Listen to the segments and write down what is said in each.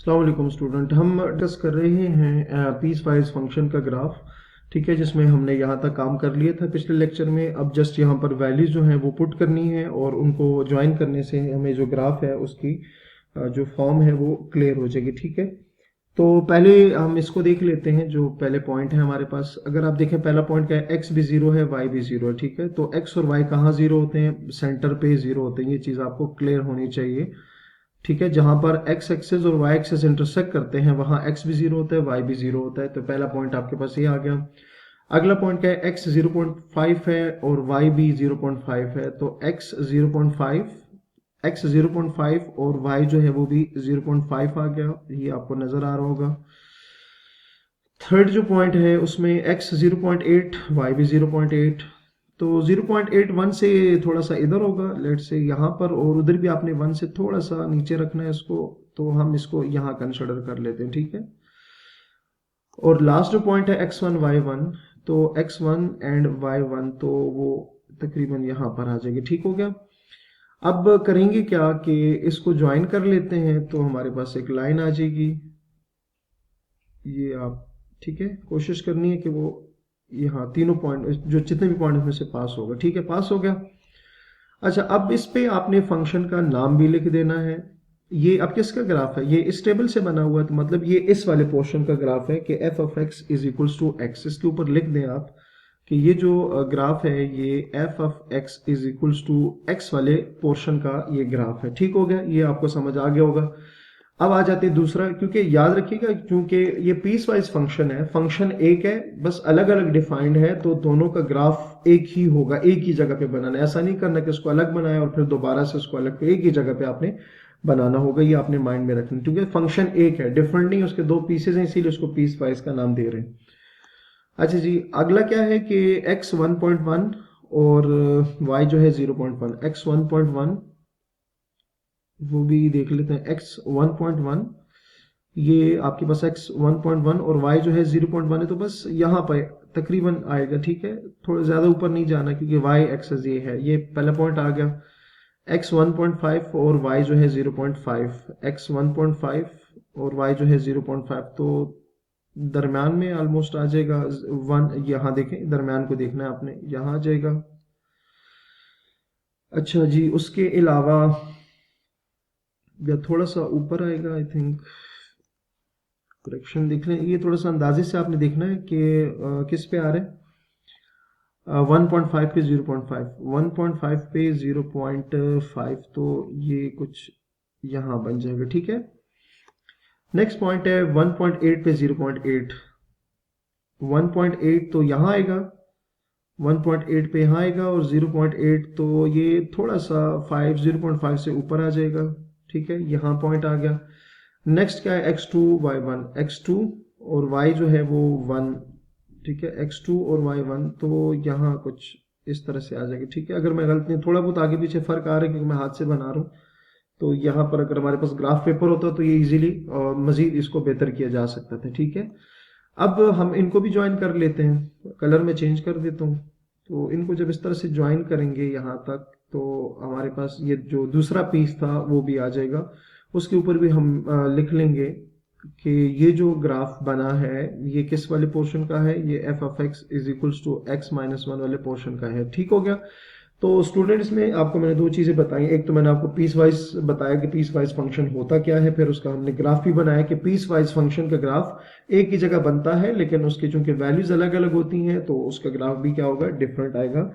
अस्सलाम वालेकुम स्टूडेंट। हम डिस्कस कर रहे हैं पीस वाइज फंक्शन का ग्राफ। ठीक है, जिसमें हमने यहाँ तक काम कर लिया था पिछले लेक्चर में। अब जस्ट यहाँ पर वैल्यूज जो हैं वो पुट करनी है और उनको ज्वाइन करने से हमें जो ग्राफ है उसकी जो फॉर्म है वो क्लियर हो जाएगी। ठीक है, तो पहले हम इसको देख लेते हैं। जो पहले पॉइंट है हमारे पास, अगर आप देखें पहला पॉइंट क्या है, एक्स भी जीरो है, वाई भी जीरो है। ठीक है, तो एक्स और वाई कहाँ जीरो होते हैं? सेंटर पे जीरो होते हैं। ये चीज़ आपको क्लियर होनी चाहिए। ठीक है, जहां पर एक्स एक्सेस और वाई एक्सेस इंटरसेक्ट करते हैं वहां एक्स भी जीरो होता है, वाई भी जीरो होता है। तो पहला पॉइंट आपके पास ये आ गया। अगला पॉइंट क्या है, एक्स 0.5 है और वाई भी 0.5 है। तो एक्स 0.5, एक्स 0.5 और वाई जो है वो भी 0.5 आ गया। ये आपको नजर आ रहा होगा। थर्ड जो पॉइंट है उसमें एक्स 0.8, वाई भी 0.8। तो 0.81 से थोड़ा सा इधर होगा, लेट से यहाँ पर, और उधर भी आपने 1 से थोड़ा सा नीचे रखना है इसको। तो हम इसको यहाँ कंसिडर कर लेते हैं। ठीक है, और लास्ट जो पॉइंट है x1 y1, तो x1 एंड y1 तो वो तकरीबन यहाँ पर आ जाएगी। ठीक हो गया। अब करेंगे क्या कि इसको ज्वाइन कर लेते हैं, तो हमारे पास एक लाइन आ जाएगी। ये आप, ठीक है, कोशिश करनी है कि वो यहाँ तीनों पॉइंट, जो जितने भी पॉइंट में से पास होगा। ठीक है, पास हो गया। अच्छा, अब इस पे आपने फंक्शन का नाम भी लिख देना है। ये अब किसका ग्राफ है? ये इस टेबल से बना हुआ है, तो मतलब ये इस वाले पोर्शन का ग्राफ है कि f of x is equals to x. इसके ऊपर लिख दें आप कि ये जो ग्राफ है ये f of x is equals to x वाले पोर्शन का ये ग्राफ है। ठीक हो गया, ये आपको समझ आ गया होगा। अब आ जाते हैं दूसरा, क्योंकि याद रखिएगा क्योंकि ये पीस वाइज फंक्शन है, फंक्शन एक है, बस अलग अलग डिफाइंड है, तो दोनों का ग्राफ एक ही होगा, एक ही जगह पे बनाना है। ऐसा नहीं करना कि उसको अलग बनाया और फिर दोबारा से उसको अलग, एक ही जगह पे आपने बनाना होगा। ये आपने माइंड में रखना, क्योंकि फंक्शन एक है, डिफरेंट नहीं, उसके दो पीसेज हैं, इसीलिए उसको पीस वाइज का नाम दे रहे हैं। अच्छा जी, अगला क्या है कि x 1.1 और y जो है 0.1। x 1.1 वो भी देख लेते हैं। x 1.1, ये आपके पास x 1.1 और y जो है 0.1 है, तो बस यहाँ पर तकरीबन आएगा। ठीक है, थोड़ा ज़्यादा ऊपर नहीं जाना, क्योंकि y एक्सेस ये है। ये पहला पॉइंट आ गया। x 1.5 और y जो है 0.5, x 1.5 और y जो है 0.5, तो दरम्यान में ऑलमोस्ट आ जाएगा 1। यहाँ देखें, दरम्यान को देखना है आपने, यहाँ आ जाएगा। अच्छा जी, उसके अलावा या थोड़ा सा ऊपर आएगा आई थिंक। करेक्शन देख लें, ये थोड़ा सा अंदाजे से आपने देखना है कि किस पे आ रहे हैं। 1.5 पे 0.5, 1.5 पे 0.5, तो ये कुछ यहाँ बन जाएगा। ठीक है, नेक्स्ट पॉइंट है 1.8 पे 0.8, 1.8 तो यहाँ आएगा, 1.8 पे यहाँ आएगा, और 0.8 तो ये थोड़ा सा 0.5 से ऊपर आ जाएगा। ठीक है, यहाँ पॉइंट आ गया। नेक्स्ट क्या है, x2 y1, x2 और y जो है वो 1। ठीक है, x2 और y1, तो यहाँ कुछ इस तरह से आ जाएगी। ठीक है, अगर मैं गलत नहीं, थोड़ा बहुत आगे पीछे फर्क आ रहा है क्योंकि मैं हाथ से बना रहा हूँ। तो यहाँ पर अगर हमारे पास ग्राफ पेपर होता तो ये इजीली और मजीद इसको बेहतर किया जा सकता था। ठीक है, अब हम इनको भी ज्वाइन कर लेते हैं। कलर में चेंज कर देता हूँ। तो इनको जब इस तरह से ज्वाइन करेंगे यहाँ तक, तो हमारे पास ये जो दूसरा पीस था वो भी आ जाएगा। उसके ऊपर भी हम लिख लेंगे कि ये जो ग्राफ बना है ये किस वाले पोर्शन का है, ये f of x is equals to x minus one वाले पोर्शन का है। ठीक हो गया। तो स्टूडेंट्स में आपको मैंने दो चीज़ें बताई। एक तो मैंने आपको पीस वाइज बताया कि पीस वाइज फंक्शन होता क्या है, फिर उसका हमने ग्राफ भी बनाया कि पीस वाइज फंक्शन का ग्राफ एक ही जगह बनता है, लेकिन उसकी चूंकि वैल्यूज अलग अलग होती हैं तो उसका ग्राफ भी क्या होगा, डिफरेंट आएगा।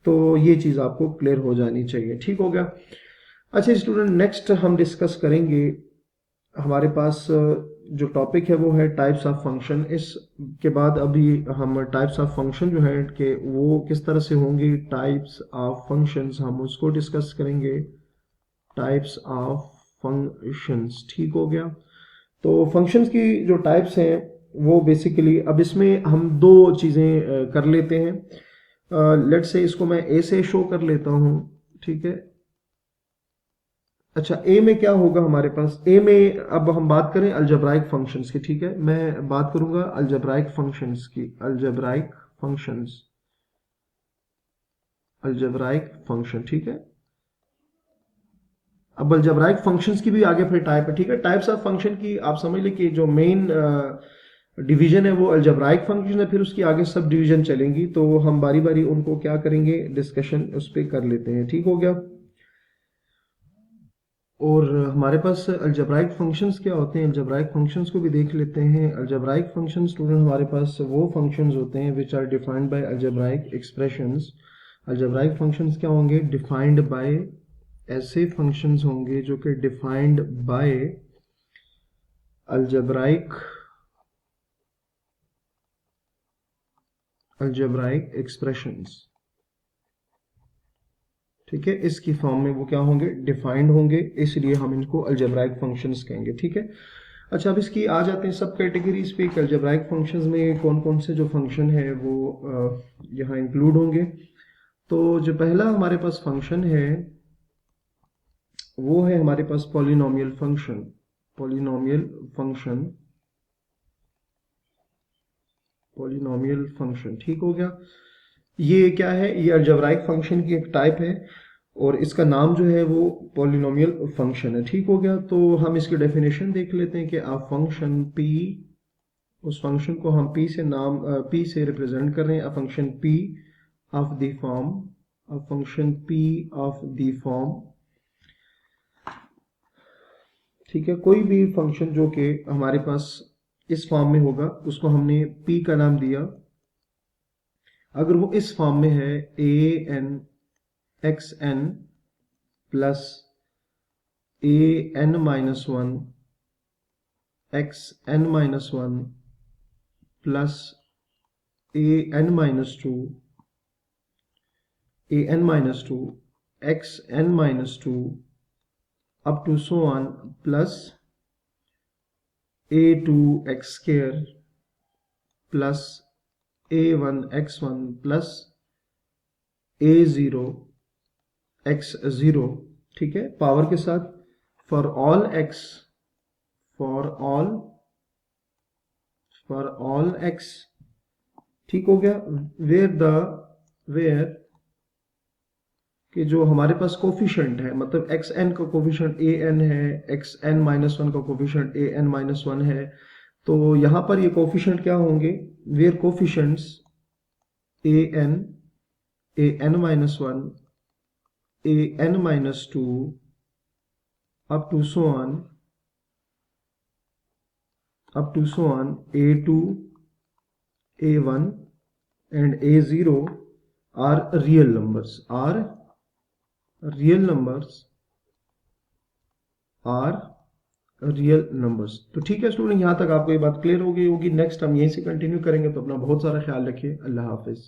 तो ये चीज़ आपको क्लियर हो जानी चाहिए। ठीक हो गया। अच्छा स्टूडेंट, नेक्स्ट हम डिस्कस करेंगे, हमारे पास जो टॉपिक है वो है टाइप्स ऑफ फंक्शन। इसके बाद अभी हम टाइप्स ऑफ फंक्शन जो है कि वो किस तरह से होंगी, टाइप्स ऑफ फंक्शंस हम उसको डिस्कस करेंगे। टाइप्स ऑफ फंक्शंस, ठीक हो गया। तो फंक्शंस की जो टाइप्स हैं वो बेसिकली, अब इसमें हम दो चीज़ें कर लेते हैं। लेट्स से इसको मैं ए से शो कर लेता हूँ। ठीक है, अच्छा ए में क्या होगा हमारे पास, ए में अब हम बात करें अलजेब्राइक फंक्शंस की। ठीक है, मैं बात करूंगा अलजेब्राइक फंक्शंस की। Algebraic functions, algebraic function. ठीक है, अब अलजेब्राइक फंक्शंस की भी आगे फिर टाइप है, ठीक है। टाइप्स ऑफ फंक्शन की आप समझ लें कि जो मेन डिवीजन है वो अलजेब्राइक फंक्शन है, फिर उसकी आगे सब डिवीजन चलेंगी, तो हम बारी बारी उनको क्या करेंगे, डिस्कशन उस पर कर लेते हैं, ठीक हो गया। और हमारे पास अलजेब्राइक फंक्शंस क्या होते हैं, अलजेब्राइक फंक्शंस को भी देख लेते हैं। अलजेब्राइक फंक्शन स्टूडेंट हमारे पास वो फंक्शंस होते हैं which are defined by algebraic expressions. Algebraic functions क्या होंगे, डिफाइंड बाय, ऐसे फंक्शंस होंगे जो कि डिफाइंड बाय अलजेब्राइक एक्सप्रेशंस, ठीक है। इसकी फॉर्म में वो क्या होंगे, डिफाइंड होंगे, इसलिए हम इनको अलजेब्राइक फंक्शंस कहेंगे, ठीक है। अच्छा, अब इसकी आ जाते हैं सब कैटेगरीज पे। अलजेब्राइक फंक्शंस में कौन कौन से जो फंक्शन है वो यहाँ इंक्लूड होंगे। तो जो पहला हमारे पास फंक्शन है वो है हमारे पास polynomial function. Polynomial function, polynomial function, ठीक हो गया। ये क्या है, ये अलजेब्राइक फंक्शन की एक टाइप है और इसका नाम जो है वो पॉलिनोमियल फंक्शन है, ठीक हो गया। तो हम इसकी डेफिनेशन देख लेते हैं कि आ फंक्शन पी, उस फंक्शन को हम पी से रिप्रेजेंट कर रहे हैं। A function P of the form, a function P of the form, ठीक है। कोई भी फंक्शन जो कि हमारे पास इस फॉर्म में होगा उसको हमने पी का नाम दिया। अगर वो इस फॉर्म में है a n x n plus a n minus one x n minus one plus a n minus two, a n minus two, x n minus two up to so on plus a2 x square plus a1 x1 plus a0 x0, ठीक है, power के साथ। For all x, for all x, ठीक हो गया। Where कि जो हमारे पास कोफिशिएंट है, मतलब एक्स एन का कोफिशिएंट ए एन है, एक्स एन माइनस वन का coefficient a n minus one है, तो यहां पर ये कोफिशिएंट क्या होंगे, where coefficients a n minus one, a n minus two up to so on a2 a1 and a0 are real numbers, real numbers. तो ठीक है स्टूडेंट, यहां तक आपको ये बात क्लियर हो गई होगी। नेक्स्ट हम यहीं से कंटिन्यू करेंगे, तो अपना बहुत सारा ख्याल रखिए। अल्लाह हाफिज।